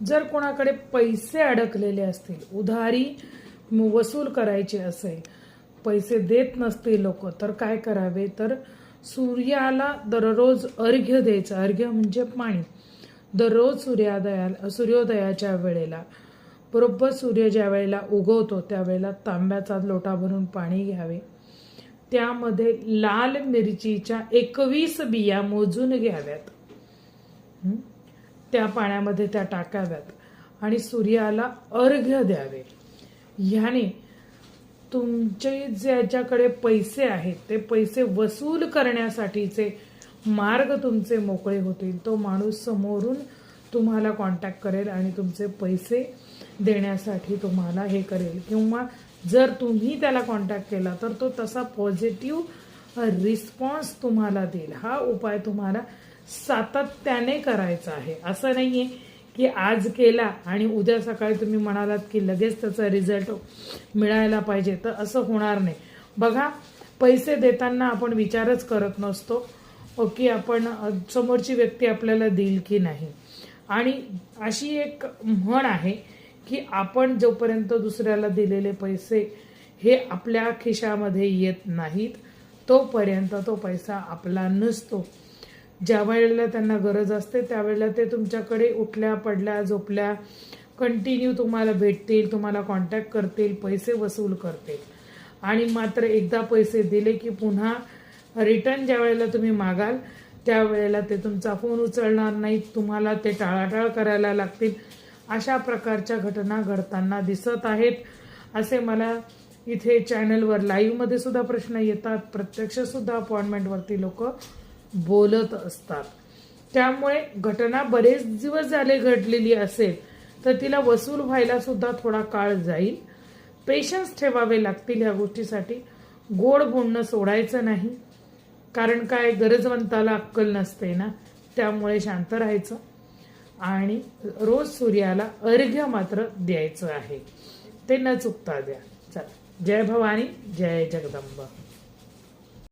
जर कोणाकडे पैसे अडकलेले असतील, उधारी वसूल करायची असेल, पैसे देत नसतील लोक, तर काय करावे, तर सूर्याला दररोज अर्घ्य द्यायचं. अर्घ्य म्हणजे पाणी. दररोज सूर्योदयाच्या वेळेला, बरोबर सूर्य ज्या वेळेला उगवतो त्यावेळेला तांब्याचा लोटा भरून पाणी घ्यावे. त्यामध्ये लाल मिरचीच्या 21 बिया मोजून घ्याव्यात. त्या पाण्यामध्ये त्या टाकाव्यात आणि सूर्याला अर्घ्य द्यावे. ह्याने तुमचे ज्याच्याकडे पैसे आहेत ते पैसे वसूल करण्यासाठीचे मार्ग तुमचे मोकळे होतील. तो माणूस समोरून तुम्हाला कॉन्टॅक्ट करेल आणि तुमचे पैसे देण्यासाठी तुम्हाला हे करेल, किंवा जर तुम्ही त्याला कॉन्टॅक्ट केला तर तो तसा पॉझिटिव्ह रिस्पॉन्स तुम्हाला देईल. हा उपाय तुम्हाला सातत्याने करायचा आहे. असं नाहीये की आज केला आणि उद्या सकाळी तुम्ही म्हणालात की लगेच त्याचा रिझल्ट मिळायला पाहिजे, तर असं होणार नाही. बघा, पैसे देताना आपण विचारच करत नसतो की आपण समोरची व्यक्ती आपल्याला देईल की नाही. आणि अशी एक म्हण आहे की आपण जोपर्यंत दुसऱ्याला दिलेले पैसे हे आपल्या खिशामध्ये येत नाहीत तोपर्यंत तो पैसा आपला नसतो. ज्या वेळेला त्यांना गरज असते त्यावेळेला ते तुमच्याकडे उठल्या पडल्या झोपल्या कंटिन्यू तुम्हाला भेटतील, तुम्हाला कॉन्टॅक्ट करतील, पैसे वसूल करतील. आणि मात्र एकदा पैसे दिले की पुन्हा रिटर्न ज्या वेळेला तुम्ही मागाल त्यावेळेला ते तुमचा फोन उचलणार नाहीत, तुम्हाला ते टाळाटाळ करायला लागतील. अशा प्रकारच्या घटना घडताना दिसत आहेत. असे मला इथे चॅनलवर लाईव्हमध्ये सुद्धा प्रश्न येतात, प्रत्यक्ष सुद्धा अपॉइंटमेंटवरती लोक बोलत असतात. त्यामुळे घटना बरेच दिवस झाले घडलेली असेल तर तिला वसूल व्हायला सुद्धा थोडा काळ जाईल. पेशन्स ठेवावे लागतील ह्या गोष्टीसाठी. गोड बोलणं सोडायचं नाही, कारण काय, गरजवंताला अक्कल नसते ना. त्यामुळे शांत राहायचं आणि रोज सूर्याला अर्घ्य मात्र द्यायचं आहे. ते न चुकता द्या. चला, जय भवानी, जय जगदंबा.